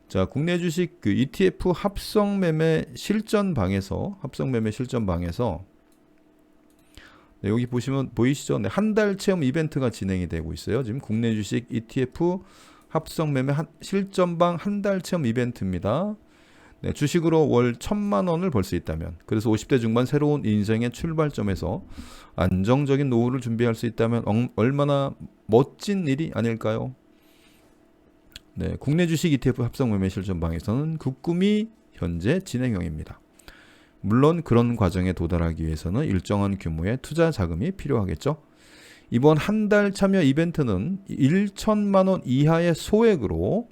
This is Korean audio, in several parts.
자, 국내 주식 그 ETF 합성 매매 실전방에서 네, 여기 보시면 보이시죠? 네, 한 달 체험 이벤트가 진행이 되고 있어요. 지금 국내 주식 ETF 합성 매매 실전방 한 달 체험 이벤트입니다. 네, 주식으로 월 1,000만 원을 벌 수 있다면, 그래서 50대 중반 새로운 인생의 출발점에서 안정적인 노후를 준비할 수 있다면 얼마나 멋진 일이 아닐까요? 네, 국내 주식 ETF 합성 매매 실전방에서는 그 꿈이 현재 진행형입니다. 물론 그런 과정에 도달하기 위해서는 일정한 규모의 투자 자금이 필요하겠죠. 이번 한 달 참여 이벤트는 1,000만 원 이하의 소액으로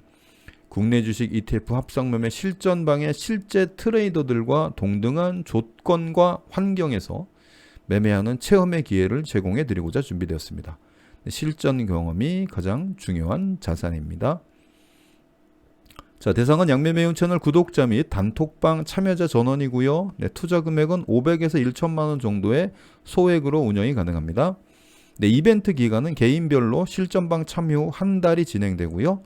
국내 주식 ETF 합성 매매 실전방의 실제 트레이더들과 동등한 조건과 환경에서 매매하는 체험의 기회를 제공해 드리고자 준비되었습니다. 실전 경험이 가장 중요한 자산입니다. 자, 대상은 양매매운 채널 구독자 및 단톡방 참여자 전원이고요. 네, 투자 금액은 500에서 1,000만 원 정도의 소액으로 운영이 가능합니다. 네, 이벤트 기간은 개인별로 실전방 참여 후 한 달이 진행되고요.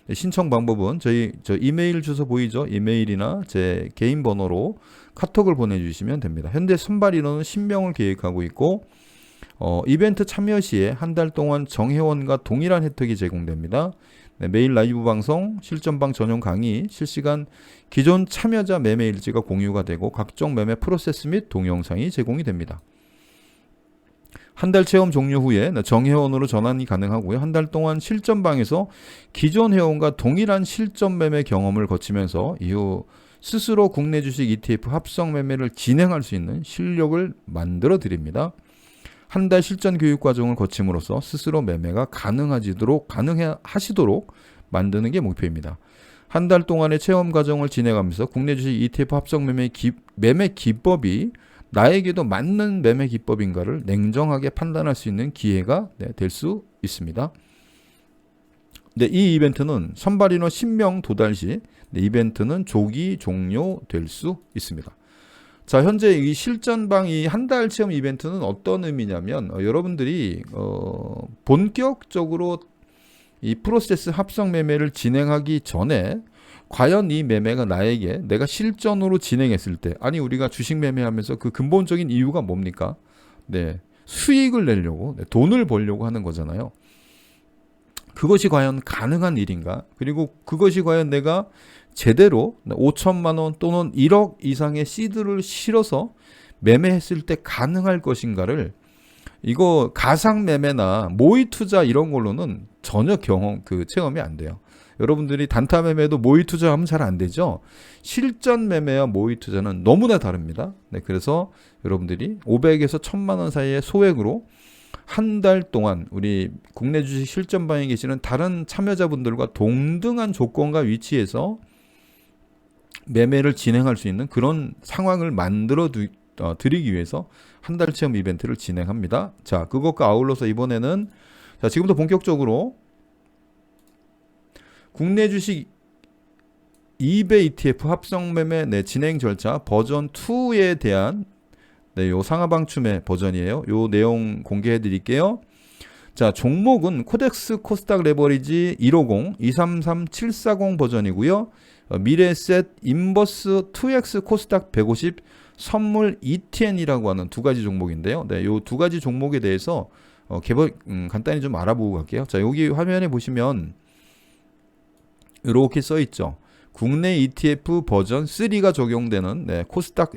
네, 신청 방법은 저 이메일 주소 보이죠? 이메일이나 제 개인 번호로 카톡을 보내주시면 됩니다. 현재 선발 인원은 10명을 계획하고 있고 이벤트 참여 시에 한 달 동안 정회원과 동일한 혜택이 제공됩니다. 네, 매일 라이브 방송, 실전방 전용 강의, 실시간 기존 참여자 매매 일지가 공유가 되고 각종 매매 프로세스 및 동영상이 제공이 됩니다. 한 달 체험 종료 후에 정회원으로 전환이 가능하고요. 한 달 동안 실전방에서 기존 회원과 동일한 실전 매매 경험을 거치면서 이후 스스로 국내 주식 ETF 합성 매매를 진행할 수 있는 실력을 만들어 드립니다. 한 달 실전 교육 과정을 거침으로써 스스로 매매가 가능하시도록 만드는 게 목표입니다. 한 달 동안의 체험 과정을 진행하면서 국내 주식 ETF 합성 매매 기법이 나에게도 맞는 매매 기법인가를 냉정하게 판단할 수 있는 기회가 될 수 있습니다. 네, 이 이벤트는 선발 인원 10명 도달 시 이벤트는 조기 종료될 수 있습니다. 자, 현재 이 실전방 이 한 달 체험 이벤트는 어떤 의미냐면 여러분들이 본격적으로 이 프로세스 합성 매매를 진행하기 전에 과연 이 매매가 나에게 내가 실전으로 진행했을 때, 아니 우리가 주식 매매하면서 그 근본적인 이유가 뭡니까? 네, 수익을 내려고, 돈을 벌려고 하는 거잖아요. 그것이 과연 가능한 일인가? 그리고 그것이 과연 내가 제대로 5천만 원 또는 1억 이상의 시드를 실어서 매매했을 때 가능할 것인가를, 이거 가상 매매나 모의 투자 이런 걸로는 전혀 체험이 안 돼요. 여러분들이 단타 매매도 모의 투자하면 잘 안 되죠. 실전 매매와 모의 투자는 너무나 다릅니다. 네, 그래서 여러분들이 500에서 1,000만 원 사이의 소액으로 한 달 동안 우리 국내 주식 실전방에 계시는 다른 참여자분들과 동등한 조건과 위치에서 매매를 진행할 수 있는 그런 상황을 만들어 드리기 위해서 한 달 체험 이벤트를 진행합니다. 자, 그것과 아울러서 이번에는 지금부터 본격적으로 국내 주식 eBay ETF 합성 매매 진행 절차 버전 2에 대한 요 상하방춤의 버전이에요. 요 내용 공개해 드릴게요. 자, 종목은 코덱스 코스닥 레버리지 150, 233, 740 버전이고요. 미래셋 인버스 2X 코스닥 150 선물 ETN이라고 하는 두 가지 종목인데요. 네, 요 두 가지 종목에 대해서 간단히 좀 알아보고 갈게요. 자, 여기 화면에 보시면 이렇게 써 있죠. 국내 ETF 버전 3가 적용되는 코스닥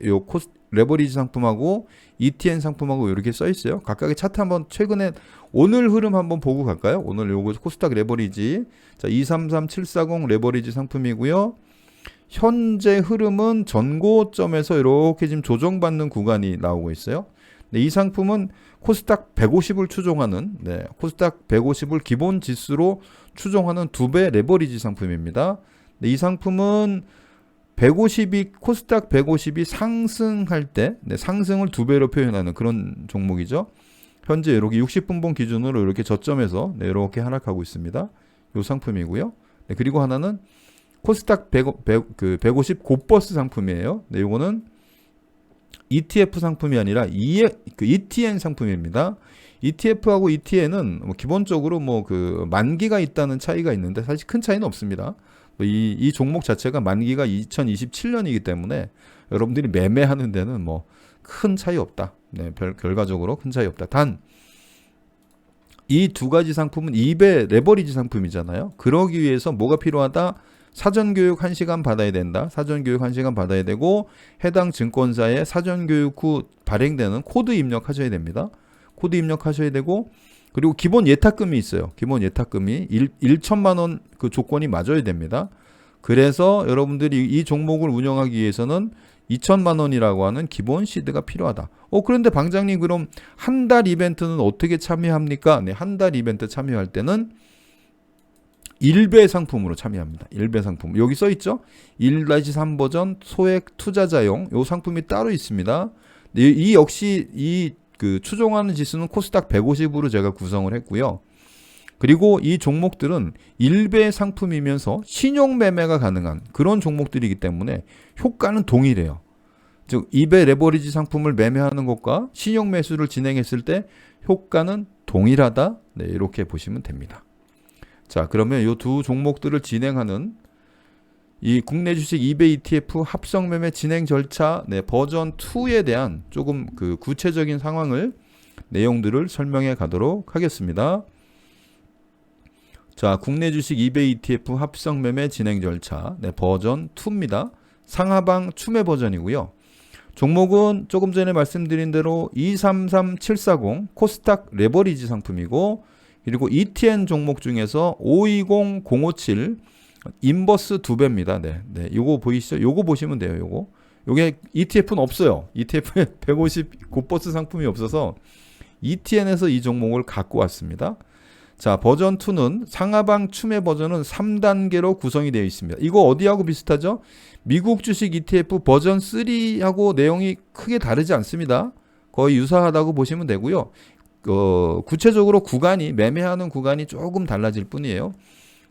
레버리지 상품하고 ETN 상품하고 이렇게 써 있어요. 각각의 차트 한번 최근에 오늘 흐름 한번 보고 갈까요? 오늘 요거 코스닥 레버리지, 자, 233 740 레버리지 상품이고요. 현재 흐름은 전고점에서 이렇게 지금 조정받는 구간이 나오고 있어요. 이 상품은 코스닥 150을 추종하는, 코스닥 150을 기본 지수로 추종하는 2배 레버리지 상품입니다. 이 상품은 코스닥 150이 상승할 때 상승을 2배로 표현하는 그런 종목이죠. 현재 이렇게 60분봉 기준으로 이렇게 저점에서 이렇게 하락하고 있습니다. 이 상품이고요. 그리고 하나는 코스닥 150 고버스 상품이에요. 이거는 ETF 상품이 아니라 ETN 상품입니다. ETF하고 ETN은 기본적으로 만기가 있다는 차이가 있는데 사실 큰 차이는 없습니다. 이 종목 자체가 만기가 2027년이기 때문에 여러분들이 매매하는 데는 뭐 큰 차이 없다. 네, 결과적으로 큰 차이 없다. 단 이 두 가지 상품은 2배 레버리지 상품이잖아요. 그러기 위해서 뭐가 필요하다? 사전교육 1시간 받아야 된다. 사전교육 1시간 받아야 되고 해당 증권사에 사전교육 후 발행되는 코드 입력하셔야 됩니다. 코드 입력하셔야 되고 그리고 기본 예탁금이 있어요. 기본 예탁금이 1천만 원 그 조건이 맞아야 됩니다. 그래서 여러분들이 이 종목을 운영하기 위해서는 2천만 원이라고 하는 기본 시드가 필요하다. 그런데 방장님 그럼 한 달 이벤트는 어떻게 참여합니까? 네, 한 달 이벤트 참여할 때는 1배 상품으로 참여합니다. 1배 상품. 여기 써 있죠? 1-3 버전 소액 투자자용 요 상품이 따로 있습니다. 이 역시 그 추종하는 지수는 코스닥 150으로 제가 구성을 했고요. 그리고 이 종목들은 1배 상품이면서 신용 매매가 가능한 그런 종목들이기 때문에 효과는 동일해요. 즉 2배 레버리지 상품을 매매하는 것과 신용 매수를 진행했을 때 효과는 동일하다. 네, 이렇게 보시면 됩니다. 자, 그러면 이 두 종목들을 진행하는 이 국내 주식 2배 ETF 합성 매매 진행 절차 네, 버전 2에 대한 조금 그 구체적인 상황을 내용들을 설명해 가도록 하겠습니다. 자, 국내 주식 2배 ETF 합성 매매 진행 절차 네, 버전 2입니다. 상하방 추매 버전이고요. 종목은 조금 전에 말씀드린 대로 233740 코스닥 레버리지 상품이고 그리고 ETN 종목 중에서 520057 인버스 2배입니다. 네. 요거 보이시죠? 요거 보시면 돼요. 요게 ETF는 없어요. ETF에 150 곧버스 상품이 없어서 ETN에서 이 종목을 갖고 왔습니다. 자, 버전 2는 상하방 추매 버전은 3단계로 구성이 되어 있습니다. 이거 어디하고 비슷하죠? 미국 주식 ETF 버전 3하고 내용이 크게 다르지 않습니다. 거의 유사하다고 보시면 되고요. 구체적으로 구간이 매매하는 구간이 조금 달라질 뿐이에요.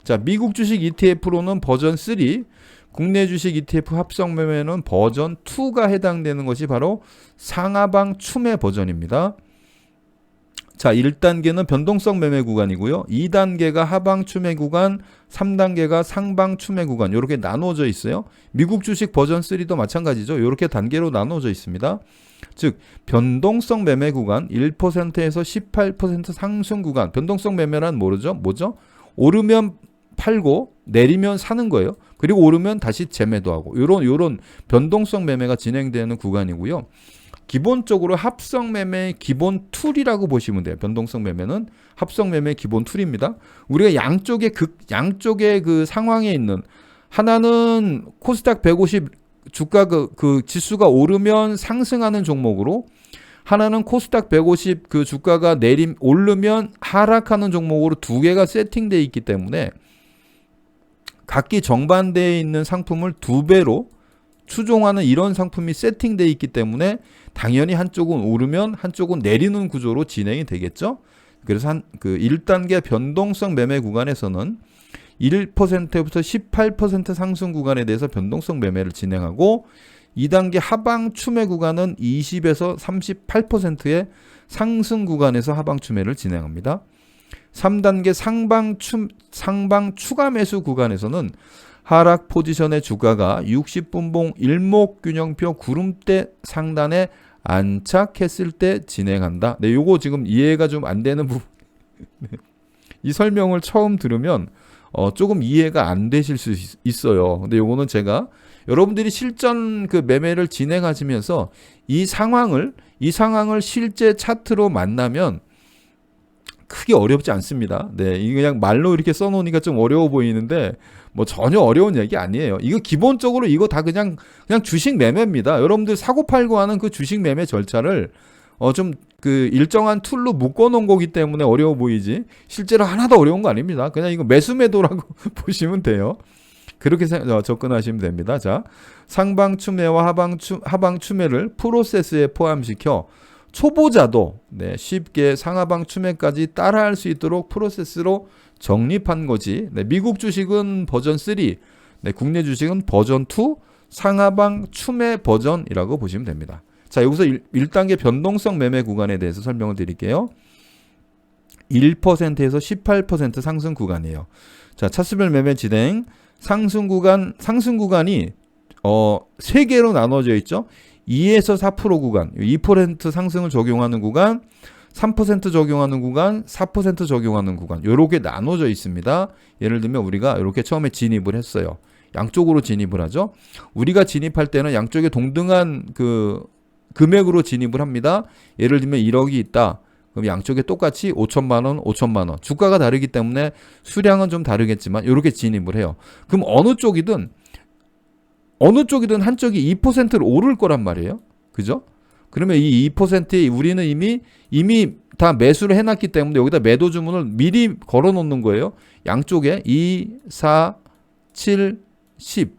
자, 미국 주식 ETF로는 버전 3, 국내 주식 ETF 합성 매매는 버전 2가 해당되는 것이 바로 상하방 추매 버전입니다. 자, 1단계는 변동성 매매 구간이고요. 2단계가 하방 추매 구간, 3단계가 상방 추매 구간 이렇게 나누어져 있어요. 미국 주식 버전 3도 마찬가지죠. 이렇게 단계로 나누어져 있습니다. 즉 변동성 매매 구간 1%에서 18% 상승 구간. 변동성 매매란 뭐죠? 오르면 팔고 내리면 사는 거예요. 그리고 오르면 다시 재매도하고 요런 변동성 매매가 진행되는 구간이고요. 기본적으로 합성 매매의 기본 툴이라고 보시면 돼요. 변동성 매매는 합성 매매의 기본 툴입니다. 우리가 양쪽의 그 상황에 있는 하나는 코스닥 150 주가 그 지수가 오르면 상승하는 종목으로 하나는 코스닥 150 그 주가가 오르면 하락하는 종목으로 두 개가 세팅되어 있기 때문에 각기 정반대에 있는 상품을 두 배로 추종하는 이런 상품이 세팅되어 있기 때문에 당연히 한쪽은 오르면 한쪽은 내리는 구조로 진행이 되겠죠. 그래서 그 1단계 변동성 매매 구간에서는 1%부터 18% 상승 구간에 대해서 변동성 매매를 진행하고 2단계 하방 추매 구간은 20에서 38%의 상승 구간에서 하방 추매를 진행합니다. 3단계 상방 추가 매수 구간에서는 하락 포지션의 주가가 60분봉 일목균형표 구름대 상단에 안착했을 때 진행한다. 네, 요거 지금 이해가 좀 안 되는 부분. 이 설명을 처음 들으면 조금 이해가 안 되실 수 있어요. 근데 요거는 제가 여러분들이 실전 그 매매를 진행하시면서 이 상황을 실제 차트로 만나면 크게 어렵지 않습니다. 네, 이게 그냥 말로 이렇게 써놓으니까 좀 어려워 보이는데 뭐 전혀 어려운 얘기 아니에요. 이거 기본적으로 이거 다 그냥 주식 매매입니다. 여러분들 사고 팔고 하는 그 주식 매매 절차를 좀 그 일정한 툴로 묶어놓은 거기 때문에 어려워 보이지 실제로 하나도 어려운 거 아닙니다. 그냥 이거 매수 매도라고 보시면 돼요. 그렇게 접근하시면 됩니다. 자, 상방 추매와 하방 추매를 프로세스에 포함시켜 초보자도 쉽게 상하방 추매까지 따라할 수 있도록 프로세스로 정립한 거지. 미국 주식은 버전 3, 국내 주식은 버전 2, 상하방 추매 버전이라고 보시면 됩니다. 자, 여기서 1단계 변동성 매매 구간에 대해서 설명을 드릴게요. 1%에서 18% 상승 구간이에요. 자, 차수별 매매 진행 상승 구간이 3개로 나눠져 있죠. 2에서 4% 구간, 2% 상승을 적용하는 구간, 3% 적용하는 구간, 4% 적용하는 구간, 요렇게 나눠져 있습니다. 예를 들면 우리가 이렇게 처음에 진입을 했어요. 양쪽으로 진입을 하죠. 우리가 진입할 때는 양쪽에 동등한 그 금액으로 진입을 합니다. 예를 들면 1억이 있다. 그럼 양쪽에 똑같이 5천만 원, 5천만 원. 주가가 다르기 때문에 수량은 좀 다르겠지만 이렇게 진입을 해요. 그럼 어느 쪽이든 한쪽이 2%를 오를 거란 말이에요. 그죠? 그러면 이 2%에 우리는 이미 다 매수를 해놨기 때문에 여기다 매도 주문을 미리 걸어 놓는 거예요. 양쪽에 2, 4, 7, 10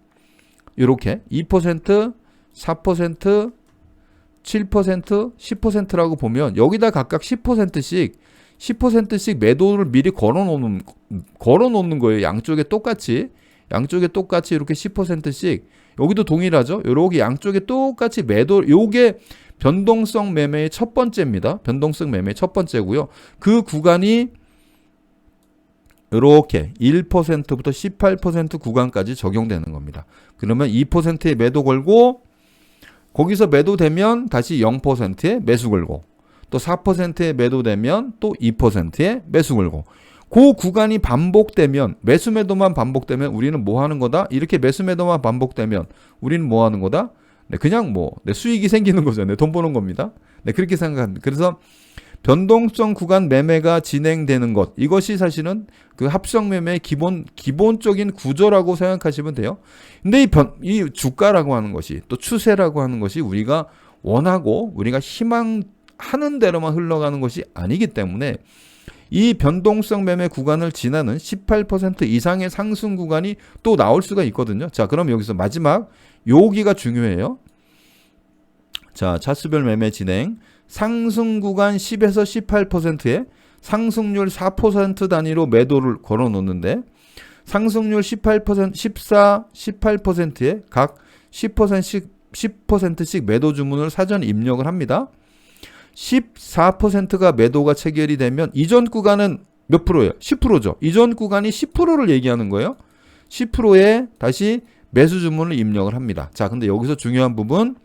이렇게 2%, 4%, 7%, 10%라고 보면 여기다 각각 10%씩 매도를 미리 걸어 놓는 거예요. 양쪽에 똑같이 이렇게 10%씩 여기도 동일하죠. 이렇게 양쪽에 똑같이 매도 요게 변동성 매매의 첫 번째입니다. 변동성 매매의 첫 번째고요. 그 구간이 이렇게 1%부터 18% 구간까지 적용되는 겁니다. 그러면 2%의 매도 걸고 거기서 매도되면 다시 0%의 매수 걸고 또 4%의 매도되면 또 2%의 매수 걸고 그 구간이 반복되면 매수 매도만 반복되면 우리는 뭐 하는 거다? 이렇게 매수 매도만 반복되면 우리는 뭐 하는 거다? 네, 그냥 수익이 생기는 거죠. 네, 돈 버는 겁니다. 네, 그렇게 생각합니다. 그래서 변동성 구간 매매가 진행되는 것 이것이 사실은 그 합성 매매의 기본적인 구조라고 생각하시면 돼요. 근데 이 주가라고 하는 것이 또 추세라고 하는 것이 우리가 원하고 우리가 희망하는 대로만 흘러가는 것이 아니기 때문에 이 변동성 매매 구간을 지나는 18% 이상의 상승 구간이 또 나올 수가 있거든요. 자, 그럼 여기서 마지막 여기가 중요해요. 자, 차수별 매매 진행. 상승 구간 10에서 18%에 상승률 4% 단위로 매도를 걸어 놓는데 상승률 18%, 14, 18%에 각 10%씩 매도 주문을 사전 입력을 합니다. 14%가 매도가 체결이 되면 이전 구간은 몇 프로예요? 10%죠. 이전 구간이 10%를 얘기하는 거예요. 10%에 다시 매수 주문을 입력을 합니다. 자, 근데 여기서 중요한 부분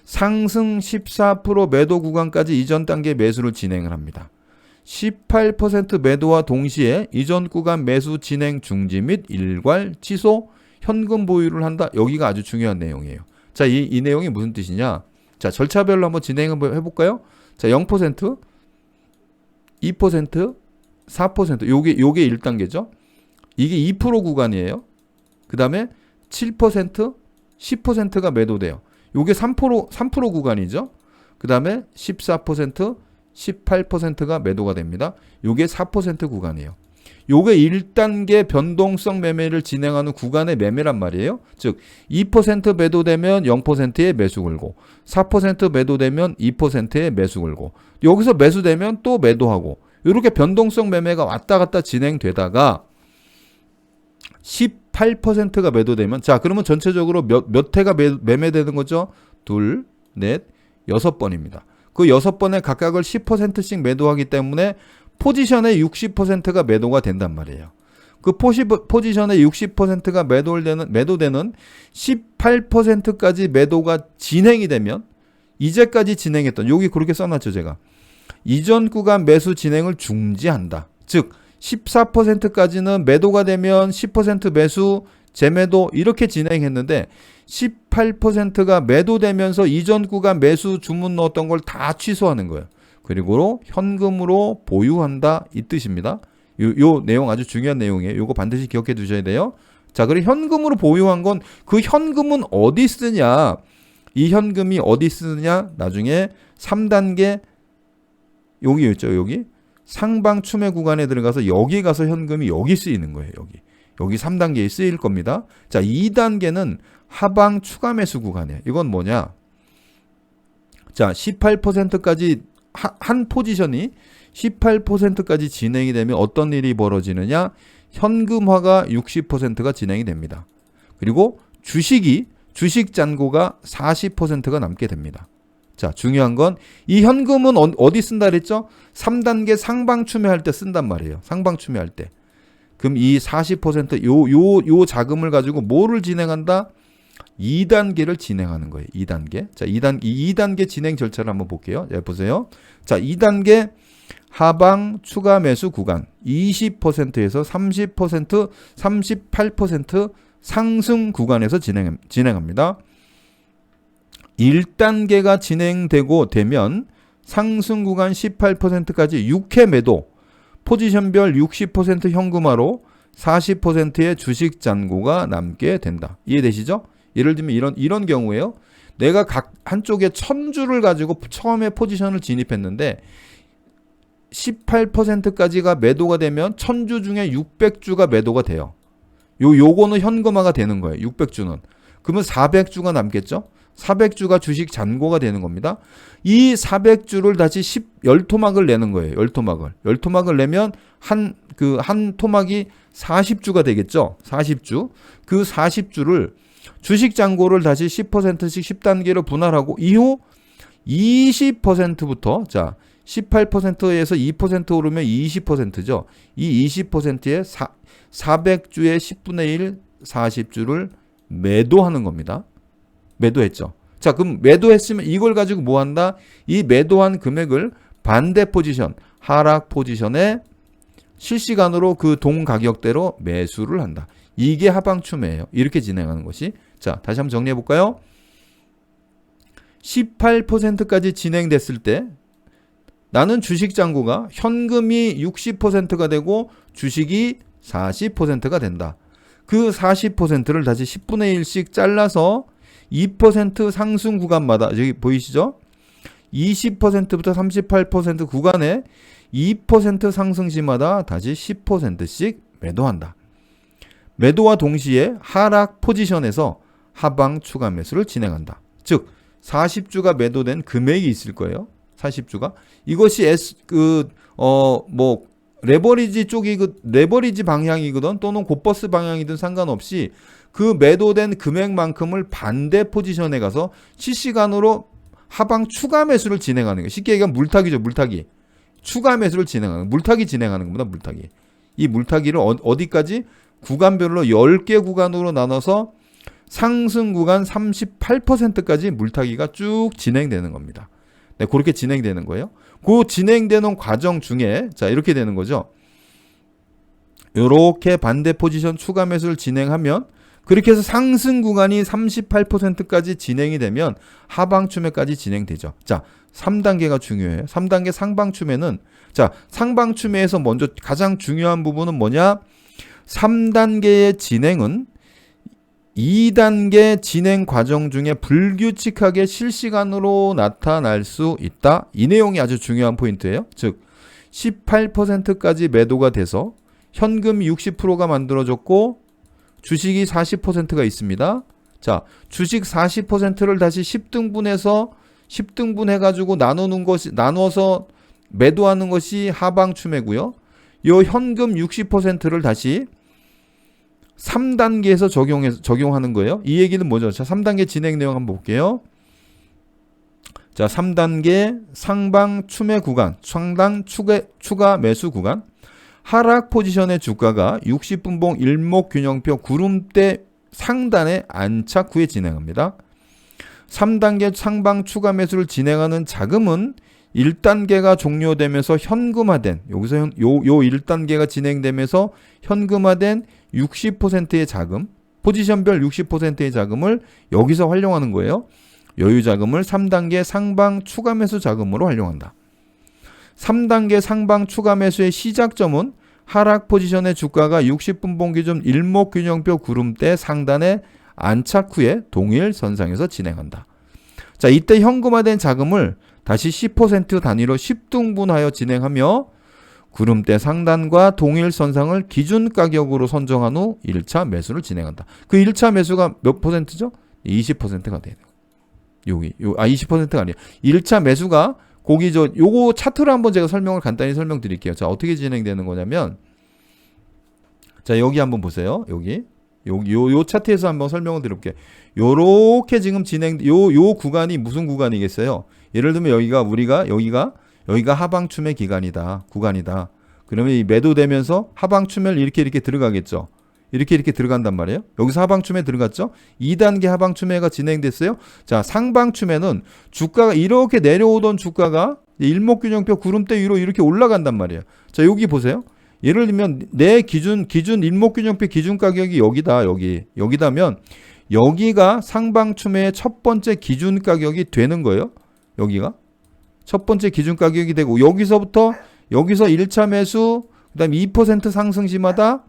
상승 14% 매도 구간까지 이전 단계 매수를 진행을 합니다. 18% 매도와 동시에 이전 구간 매수 진행 중지 및 일괄 취소 현금 보유를 한다. 여기가 아주 중요한 내용이에요. 자, 이 내용이 무슨 뜻이냐? 자, 절차별로 한번 진행을 해볼까요? 자, 0%, 2%, 4%. 요게 1단계죠. 이게 2% 구간이에요. 그 다음에 7%, 10%가 매도돼요. 요게 3% 구간이죠. 그 다음에 14%, 18%가 매도가 됩니다. 요게 4% 구간이에요. 요게 1단계 변동성 매매를 진행하는 구간의 매매란 말이에요. 즉 2% 매도되면 0%의 매수 걸고 4% 매도되면 2%의 매수 걸고 여기서 매수되면 또 매도하고 이렇게 변동성 매매가 왔다 갔다 진행되다가 18%가 매도되면 자 그러면 전체적으로 몇 회가 매매되는 거죠? 둘, 넷, 6번입니다. 그 6번에 각각을 10%씩 매도하기 때문에 포지션의 60%가 매도가 된단 말이에요. 그 포지션의 60%가 매도되는 18%까지 매도가 진행이 되면 이제까지 진행했던 여기 그렇게 써놨죠 제가. 이전 구간 매수 진행을 중지한다. 즉 14%까지는 매도가 되면 10% 매수 재매도 이렇게 진행했는데 18%가 매도되면서 이전 구간 매수 주문 넣었던 걸 다 취소하는 거예요. 그리고 현금으로 보유한다 이 뜻입니다. 요 내용 아주 중요한 내용이에요. 요거 반드시 기억해 두셔야 돼요. 자, 그리고 현금으로 보유한 건 그 현금은 어디 쓰냐? 이 현금이 어디 쓰느냐? 나중에 3단계 여기 있죠. 여기 상방 추매 구간에 들어가서 여기 가서 현금이 여기 쓰이는 거예요. 여기 3단계에 쓰일 겁니다. 자, 2단계는 하방 추가 매수 구간이에요. 이건 뭐냐? 자, 18%까지 한 포지션이 18%까지 진행이 되면 어떤 일이 벌어지느냐? 현금화가 60%가 진행이 됩니다. 그리고 주식 잔고가 40%가 남게 됩니다. 자, 중요한 건 이 현금은 어디 쓴다 그랬죠? 3단계 상방 추매할 때 쓴단 말이에요. 상방 추매할 때. 그럼 이 40% 요 자금을 가지고 뭐를 진행한다? 2단계를 진행하는 거예요. 2단계. 자, 2단계 진행 절차를 한번 볼게요. 자, 보세요. 자, 2단계 하방 추가 매수 구간 20%에서 30%, 38% 상승 구간에서 진행합니다. 1단계가 진행되고 되면 상승 구간 18%까지 6회 매도, 포지션별 60% 현금화로 40%의 주식 잔고가 남게 된다. 이해되시죠? 예를 들면 이런 경우에요. 내가 각 한쪽에 1000주를 가지고 처음에 포지션을 진입했는데 18%까지가 매도가 되면 1000주 중에 600주가 매도가 돼요. 요거는 현금화가 되는 거예요. 600주는. 그러면 400주가 남겠죠? 400주가 주식 잔고가 되는 겁니다. 이 400주를 다시 10토막을 내는 거예요. 10토막을. 10토막을 내면 한 토막이 40주가 되겠죠? 40주. 그 40주를 주식 잔고를 다시 10%씩 10단계로 분할하고 이후 20%부터 자 18%에서 2% 오르면 20%죠. 이 20%에 400주의 10분의 1 40주를 매도하는 겁니다. 매도했죠. 자, 그럼 매도했으면 이걸 가지고 뭐 한다? 이 매도한 금액을 반대 포지션, 하락 포지션에 실시간으로 그 동 가격대로 매수를 한다. 이게 하방 추매예요. 이렇게 진행하는 것이. 자, 다시 한번 정리해 볼까요? 18%까지 진행됐을 때 나는 주식 잔고가 현금이 60%가 되고 주식이 40%가 된다. 그 40%를 다시 10분의 1씩 잘라서 2% 상승 구간마다 여기 보이시죠? 20%부터 38% 구간에 2% 상승 시마다 다시 10%씩 매도한다. 매도와 동시에 하락 포지션에서 하방 추가 매수를 진행한다. 즉 40주가 매도된 금액이 있을 거예요. 40주가 이것이 레버리지 쪽이 레버리지 방향이거든 또는 곧버스 방향이든 상관없이 그 매도된 금액만큼을 반대 포지션에 가서 실시간으로 하방 추가 매수를 진행하는 거예요. 쉽게 얘기하면 물타기죠. 물타기. 추가 매수를 진행하는 물타기 진행하는 겁니다. 물타기. 이 물타기를 어디까지? 구간별로 10개 구간으로 나눠서 상승 구간 38%까지 물타기가 쭉 진행되는 겁니다. 네, 그렇게 진행되는 거예요. 그 진행되는 과정 중에 자 이렇게 되는 거죠. 이렇게 반대 포지션 추가 매수를 진행하면 그렇게 해서 상승 구간이 38%까지 진행이 되면 하방 추매까지 진행되죠. 자, 3단계가 중요해요. 3단계 상방 추매는 자, 상방 추매에서 먼저 가장 중요한 부분은 뭐냐? 3단계의 진행은 2단계 진행 과정 중에 불규칙하게 실시간으로 나타날 수 있다. 이 내용이 아주 중요한 포인트예요. 즉 18%까지 매도가 돼서 현금 60%가 만들어졌고 주식이 40%가 있습니다. 자, 주식 40%를 다시 10등분해서 10등분 해가지고 나눠서 매도하는 것이 하방 추매고요. 요 현금 60%를 다시 3단계에서 적용하는 거예요. 이 얘기는 뭐죠? 자, 3단계 진행 내용 한번 볼게요. 자, 3단계 상방 추매 구간, 상당 추가 매수 구간. 하락 포지션의 주가가 60분봉 일목균형표 구름대 상단에 안착 후에 진행합니다. 3단계 상방 추가 매수를 진행하는 자금은 1단계가 종료되면서 현금화된 여기서 요 1단계가 진행되면서 현금화된 60%의 자금, 포지션별 60%의 자금을 여기서 활용하는 거예요. 여유 자금을 3단계 상방 추가 매수 자금으로 활용한다. 3단계 상방 추가 매수의 시작점은 하락 포지션의 주가가 60분봉 기준 일목균형표 구름대 상단에 안착 후에 동일 선상에서 진행한다. 자, 이때 현금화된 자금을 다시 10% 단위로 10등분하여 진행하며 구름대 상단과 동일 선상을 기준 가격으로 선정한 후 1차 매수를 진행한다. 그 1차 매수가 몇 퍼센트죠? 20%가 되네요. 20%가 아니에요. 1차 매수가 요거 차트로 한번 제가 간단히 설명드릴게요. 자, 어떻게 진행되는 거냐면 자, 여기 한번 보세요. 요 차트에서 한번 설명을 드릴게요. 요렇게 지금 요 구간이 무슨 구간이겠어요? 예를 들면 여기가 하방 추매 구간이다. 그러면 이 매도되면서 하방 추매를 이렇게 들어가겠죠. 이렇게 들어간단 말이에요. 여기서 하방 추매 들어갔죠. 2단계 하방 추매가 진행됐어요. 자, 상방 추매는 주가가 이렇게 내려오던 주가가 일목균형표 구름대 위로 이렇게 올라간단 말이에요. 자, 여기 보세요. 예를 들면 내 기준 일목균형표 기준 가격이 여기다면 여기가 상방 추매의 첫 번째 기준 가격이 되는 거예요. 여기가 첫 번째 기준 가격이 되고 여기서 1차 매수 그다음 2% 상승 시마다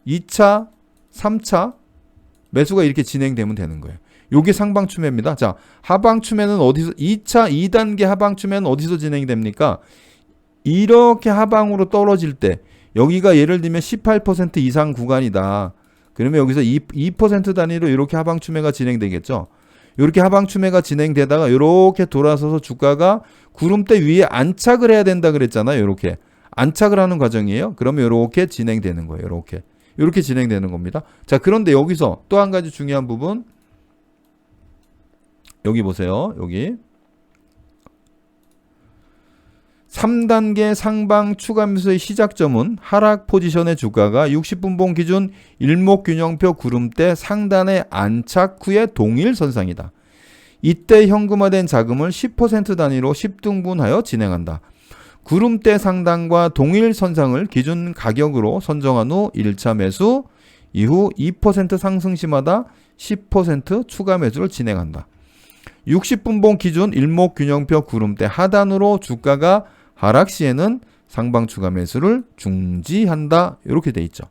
2차, 3차 매수가 이렇게 진행되면 되는 거예요. 요게 상방 추매입니다. 자, 하방 추매는 어디서 2단계 하방 추매는 어디서 진행이 됩니까? 이렇게 하방으로 떨어질 때 여기가 예를 들면 18% 이상 구간이다. 그러면 여기서 2% 단위로 이렇게 하방 추매가 진행되겠죠. 이렇게 하방 추매가 진행되다가 이렇게 돌아서서 주가가 구름대 위에 안착을 해야 된다 그랬잖아요. 이렇게 안착을 하는 과정이에요. 그러면 이렇게 진행되는 거예요. 이렇게 진행되는 겁니다. 자, 그런데 여기서 또 한 가지 중요한 부분 여기 보세요. 여기 3단계 상방 추가 매수의 시작점은 하락 포지션의 주가가 60분봉 기준 일목균형표 구름대 상단에 안착 후의 동일선상이다. 이때 현금화된 자금을 10% 단위로 10등분하여 진행한다. 구름대 상단과 동일선상을 기준 가격으로 선정한 후 1차 매수, 이후 2% 상승 시마다 10% 추가 매수를 진행한다. 60분봉 기준 일목균형표 구름대 하단으로 주가가 하락 시에는 상방 추가 매수를 중지한다. 이렇게 돼 있죠.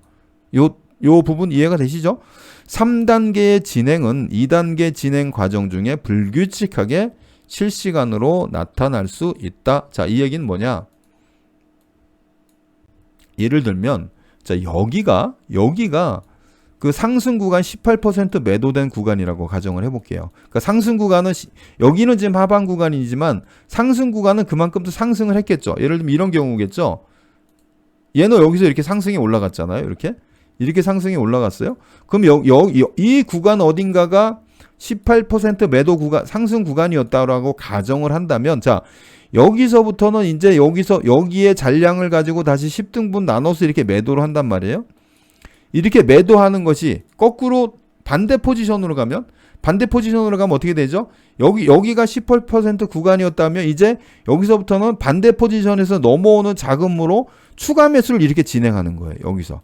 요 부분 이해가 되시죠? 3단계의 진행은 2단계 진행 과정 중에 불규칙하게 실시간으로 나타날 수 있다. 자, 이 얘기는 뭐냐? 예를 들면 자, 여기가 그 상승 구간 18% 매도된 구간이라고 가정을 해볼게요. 그러니까 상승 구간은 여기는 지금 하방 구간이지만 상승 구간은 그만큼 또 상승을 했겠죠. 예를 들면 이런 경우겠죠. 얘는 여기서 이렇게 상승이 올라갔잖아요. 이렇게 상승이 올라갔어요. 그럼 이 구간 어딘가가 18% 매도 구간 상승 구간이었다라고 가정을 한다면 자, 여기서부터는 이제 여기에 잔량을 가지고 다시 10등분 나눠서 이렇게 매도를 한단 말이에요. 이렇게 매도하는 것이 거꾸로 반대 포지션으로 가면 어떻게 되죠? 여기가 18% 구간이었다면 이제 여기서부터는 반대 포지션에서 넘어오는 자금으로 추가 매수를 이렇게 진행하는 거예요. 여기서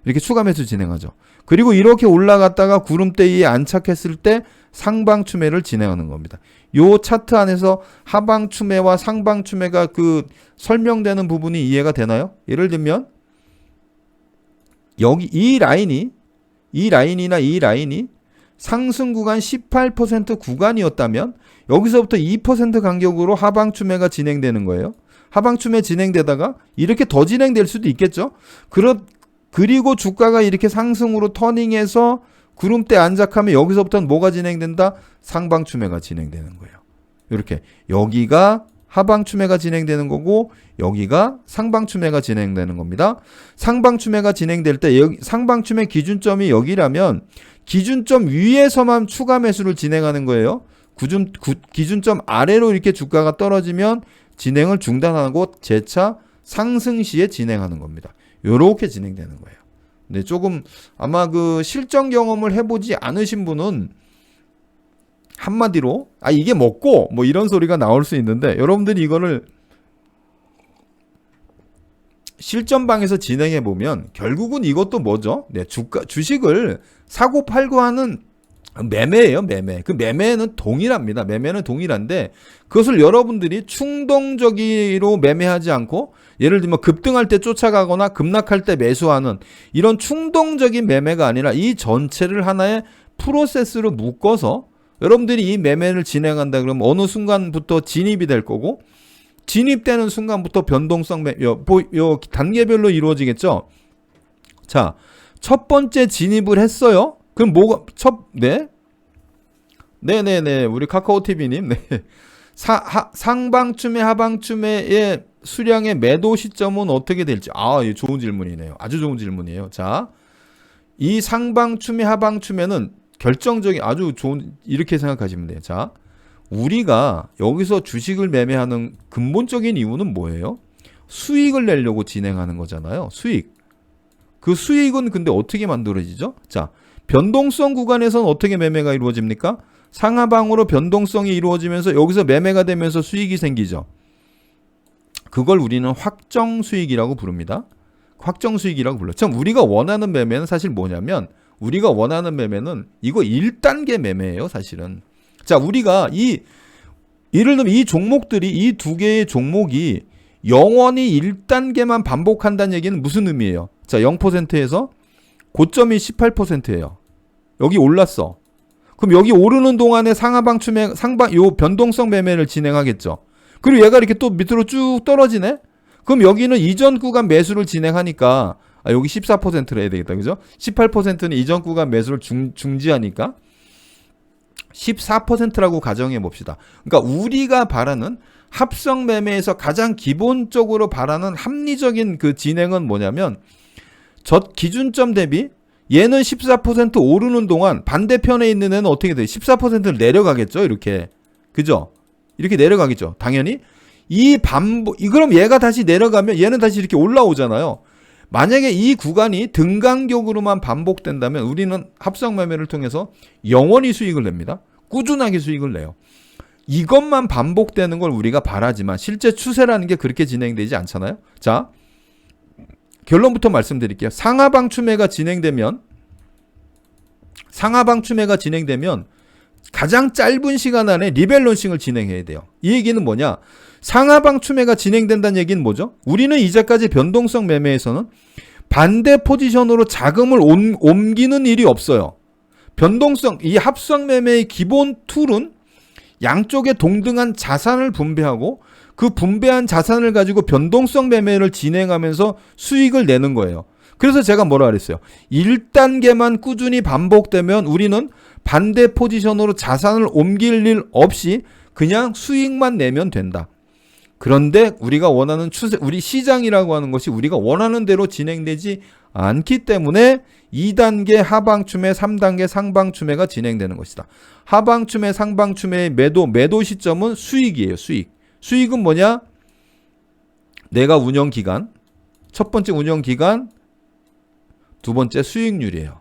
이렇게 추가 매수 진행하죠. 그리고 이렇게 올라갔다가 구름대 위에 안착했을 때 상방 추매를 진행하는 겁니다. 요 차트 안에서 하방 추매와 상방 추매가 그 설명되는 부분이 이해가 되나요? 예를 들면 여기 이 라인이 상승 구간 18% 구간이었다면 여기서부터 2% 간격으로 하방 추매가 진행되는 거예요. 하방 추매 진행되다가 이렇게 더 진행될 수도 있겠죠. 그리고 주가가 이렇게 상승으로 터닝해서 구름대 안착하면 여기서부터는 뭐가 진행된다? 상방 추매가 진행되는 거예요. 이렇게 여기가 하방 추매가 진행되는 거고 여기가 상방 추매가 진행되는 겁니다. 상방 추매가 진행될 때 상방 추매 기준점이 여기라면 기준점 위에서만 추가 매수를 진행하는 거예요. 기준점 아래로 이렇게 주가가 떨어지면 진행을 중단하고 재차 상승 시에 진행하는 겁니다. 이렇게 진행되는 거예요. 근데 조금 아마 그 실전 경험을 해보지 않으신 분은 한마디로 이게 먹고 뭐 이런 소리가 나올 수 있는데 여러분들이 이거를 실전방에서 진행해 보면 결국은 이것도 뭐죠? 네, 주식을 사고 팔고 하는 매매예요, 매매. 그 매매는 동일합니다. 매매는 동일한데 그것을 여러분들이 충동적으로 매매하지 않고 예를 들면 급등할 때 쫓아가거나 급락할 때 매수하는 이런 충동적인 매매가 아니라 이 전체를 하나의 프로세스로 묶어서 여러분들이 이 매매를 진행한다 그러면 어느 순간부터 진입이 될 거고 진입되는 순간부터 변동성 요 단계별로 이루어지겠죠. 자, 첫 번째 진입을 했어요. 그럼 뭐가 네네네 우리 카카오 TV님 상방 추매 하방 추매의 수량의 매도 시점은 어떻게 될지 이 좋은 질문이네요. 아주 좋은 질문이에요. 자, 이 상방 추매 하방 추매는 결정적인 아주 좋은 이렇게 생각하시면 돼요. 자, 우리가 여기서 주식을 매매하는 근본적인 이유는 뭐예요? 수익을 내려고 진행하는 거잖아요. 수익. 그 수익은 근데 어떻게 만들어지죠? 자, 변동성 구간에서는 어떻게 매매가 이루어집니까? 상하방으로 변동성이 이루어지면서 여기서 매매가 되면서 수익이 생기죠. 그걸 우리는 확정 수익이라고 부릅니다. 확정 수익이라고 불러요. 참 우리가 원하는 매매는 사실 뭐냐면 우리가 원하는 매매는 이거 1단계 매매예요, 사실은. 자, 우리가 예를 들면 이 종목들이 이 두 개의 종목이 영원히 1단계만 반복한다는 얘기는 무슨 의미예요? 자, 0%에서 고점이 18%예요. 여기 올랐어. 그럼 여기 오르는 동안에 요 변동성 매매를 진행하겠죠. 그리고 얘가 이렇게 또 밑으로 쭉 떨어지네? 그럼 여기는 이전 구간 매수를 진행하니까, 여기 14%를 해야 되겠다. 그죠? 18%는 이전 구간 매수를 중지하니까 14%라고 가정해 봅시다. 그러니까 우리가 바라는 합성 매매에서 가장 기본적으로 바라는 합리적인 그 진행은 뭐냐면 기준점 대비 얘는 14% 오르는 동안 반대편에 있는 애는 어떻게 돼요? 14%를 내려가겠죠? 이렇게. 그죠? 이렇게 내려가겠죠. 당연히. 그럼 얘가 다시 내려가면 얘는 다시 이렇게 올라오잖아요. 만약에 이 구간이 등간격으로만 반복된다면 우리는 합성 매매를 통해서 영원히 수익을 냅니다. 꾸준하게 수익을 내요. 이것만 반복되는 걸 우리가 바라지만 실제 추세라는 게 그렇게 진행되지 않잖아요. 자, 결론부터 말씀드릴게요. 상하방 추매가 진행되면 가장 짧은 시간 안에 리밸런싱을 진행해야 돼요. 이 얘기는 뭐냐? 상하방 추매가 진행된다는 얘기는 뭐죠? 우리는 이제까지 변동성 매매에서는 반대 포지션으로 자금을 옮기는 일이 없어요. 이 합성 매매의 기본 툴은 양쪽에 동등한 자산을 분배하고 그 분배한 자산을 가지고 변동성 매매를 진행하면서 수익을 내는 거예요. 그래서 제가 뭐라 그랬어요? 1단계만 꾸준히 반복되면 우리는 반대 포지션으로 자산을 옮길 일 없이 그냥 수익만 내면 된다. 그런데 우리가 원하는 추세, 우리 시장이라고 하는 것이 우리가 원하는 대로 진행되지 않기 때문에 2단계 하방추매, 3단계 상방추매가 진행되는 것이다. 하방추매, 상방추매의 매도 시점은 수익이에요. 수익은 뭐냐? 내가 운영기간, 첫 번째 운영기간, 두 번째 수익률이에요.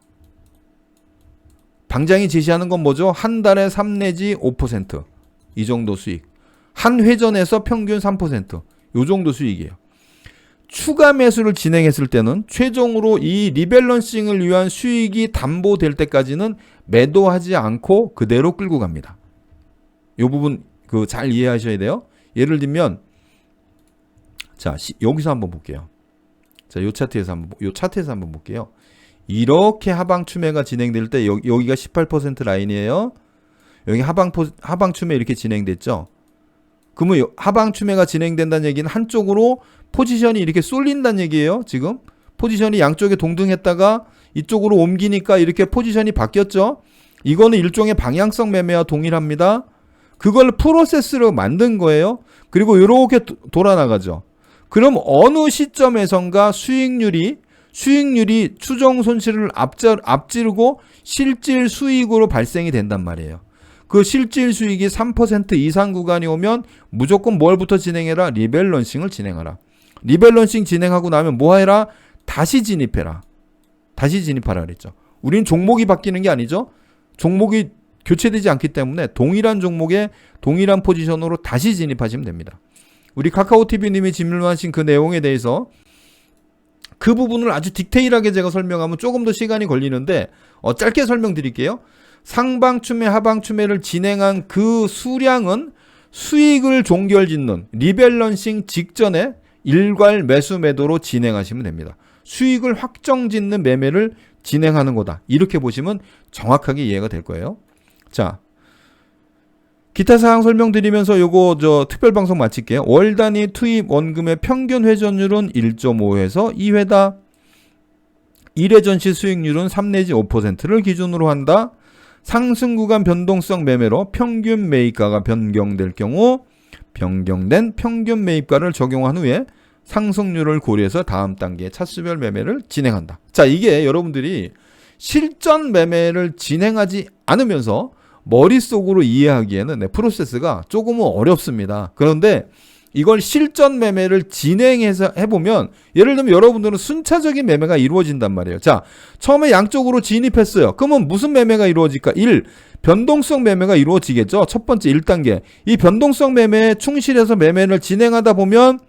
방장이 제시하는 건 뭐죠? 한 달에 3 내지 5%. 이 정도 수익. 한 회전에서 평균 3%. 이 정도 수익이에요. 추가 매수를 진행했을 때는 최종으로 이 리밸런싱을 위한 수익이 담보될 때까지는 매도하지 않고 그대로 끌고 갑니다. 이 부분 잘 이해하셔야 돼요. 예를 들면 자, 여기서 한번 볼게요. 자, 요 차트에서 한번 볼게요. 이렇게 하방 추매가 진행될 때 여기가 18% 라인이에요. 여기 하방 추매 이렇게 진행됐죠. 그러면 하방 추매가 진행된다는 얘기는 한쪽으로 포지션이 이렇게 쏠린다는 얘기예요. 지금 포지션이 양쪽에 동등했다가 이쪽으로 옮기니까 이렇게 포지션이 바뀌었죠. 이거는 일종의 방향성 매매와 동일합니다. 그걸 프로세스로 만든 거예요. 그리고 이렇게 돌아나가죠. 그럼 어느 시점에선가 수익률이 추정 손실을 앞지르고 실질 수익으로 발생이 된단 말이에요. 그 실질 수익이 3% 이상 구간이 오면 무조건 뭘부터 진행해라? 리밸런싱을 진행하라. 리밸런싱 진행하고 나면 뭐 해라? 다시 진입하라 그랬죠. 우린 종목이 바뀌는 게 아니죠. 종목이 교체되지 않기 때문에 동일한 종목에 동일한 포지션으로 다시 진입하시면 됩니다. 우리 카카오TV님이 질문하신 그 내용에 대해서 그 부분을 아주 디테일하게 제가 설명하면 조금 더 시간이 걸리는데 짧게 설명드릴게요. 상방추매, 하방추매를 진행한 그 수량은 수익을 종결짓는 리밸런싱 직전에 일괄 매수 매도로 진행하시면 됩니다. 수익을 확정짓는 매매를 진행하는 거다. 이렇게 보시면 정확하게 이해가 될 거예요. 자, 기타 사항 설명드리면서 요거 특별 방송 마칠게요. 월 단위 투입 원금의 평균 회전율은 1.5에서 2회다. 1회전 시 수익률은 3 내지 5%를 기준으로 한다. 상승 구간 변동성 매매로 평균 매입가가 변경될 경우 변경된 평균 매입가를 적용한 후에 상승률을 고려해서 다음 단계의 차수별 매매를 진행한다. 자, 이게 여러분들이 실전 매매를 진행하지 않으면서 머릿속으로 이해하기에는 프로세스가 조금은 어렵습니다. 그런데 이걸 실전 매매를 진행해서 해보면 예를 들면 여러분들은 순차적인 매매가 이루어진단 말이에요. 자, 처음에 양쪽으로 진입했어요. 그러면 무슨 매매가 이루어질까? 1. 변동성 매매가 이루어지겠죠. 첫 번째 1단계. 이 변동성 매매에 충실해서 매매를 진행하다 보면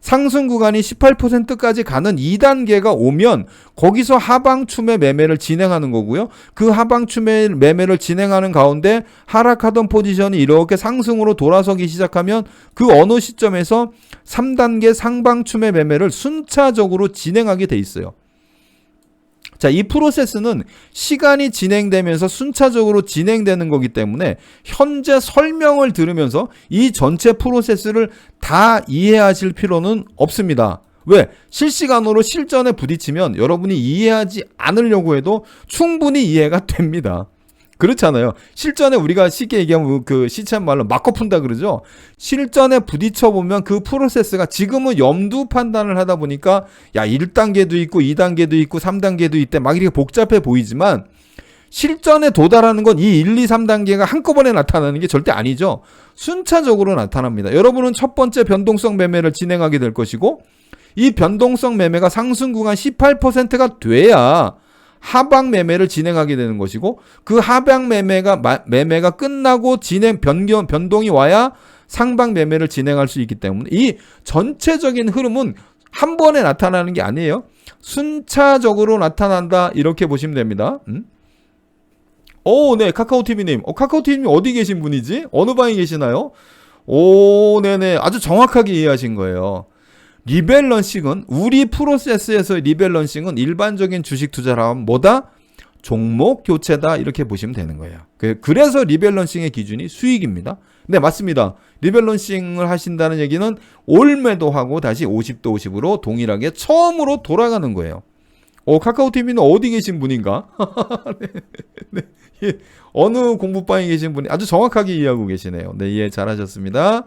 상승 구간이 18%까지 가는 2단계가 오면 거기서 하방 추매 매매를 진행하는 거고요. 그 하방 추매 매매를 진행하는 가운데 하락하던 포지션이 이렇게 상승으로 돌아서기 시작하면 그 어느 시점에서 3단계 상방 추매 매매를 순차적으로 진행하게 돼 있어요. 자, 이 프로세스는 시간이 진행되면서 순차적으로 진행되는 거기 때문에 현재 설명을 들으면서 이 전체 프로세스를 다 이해하실 필요는 없습니다. 왜? 실시간으로 실전에 부딪히면 여러분이 이해하지 않으려고 해도 충분히 이해가 됩니다. 그렇잖아요. 실전에 우리가 쉽게 얘기하면 그 시참 말로 맞고 푼다 그러죠. 실전에 부딪혀 보면 그 프로세스가 지금은 염두 판단을 하다 보니까 야 1단계도 있고 2단계도 있고 3단계도 있대 막 이렇게 복잡해 보이지만 실전에 도달하는 건 이 1, 2, 3단계가 한꺼번에 나타나는 게 절대 아니죠. 순차적으로 나타납니다. 여러분은 첫 번째 변동성 매매를 진행하게 될 것이고 이 변동성 매매가 상승 구간 18%가 돼야 하방 매매를 진행하게 되는 것이고 그 하방 매매가 끝나고 변동이 와야 상방 매매를 진행할 수 있기 때문에 이 전체적인 흐름은 한 번에 나타나는 게 아니에요. 순차적으로 나타난다 이렇게 보시면 됩니다. 네, 카카오TV님. 카카오TV님 어디 계신 분이지? 어느 방에 계시나요? 네네. 아주 정확하게 이해하신 거예요. 리밸런싱은 우리 프로세스에서 리밸런싱은 일반적인 주식 투자라면 뭐다? 종목 교체다 이렇게 보시면 되는 거예요. 그래서 리밸런싱의 기준이 수익입니다. 네, 맞습니다. 리밸런싱을 하신다는 얘기는 올 매도하고 다시 50도 50으로 동일하게 처음으로 돌아가는 거예요. 카카오TV는 어디 계신 분인가? 네, 예. 어느 공부방에 계신 분이 아주 정확하게 이해하고 계시네요. 네, 이해 잘하셨습니다.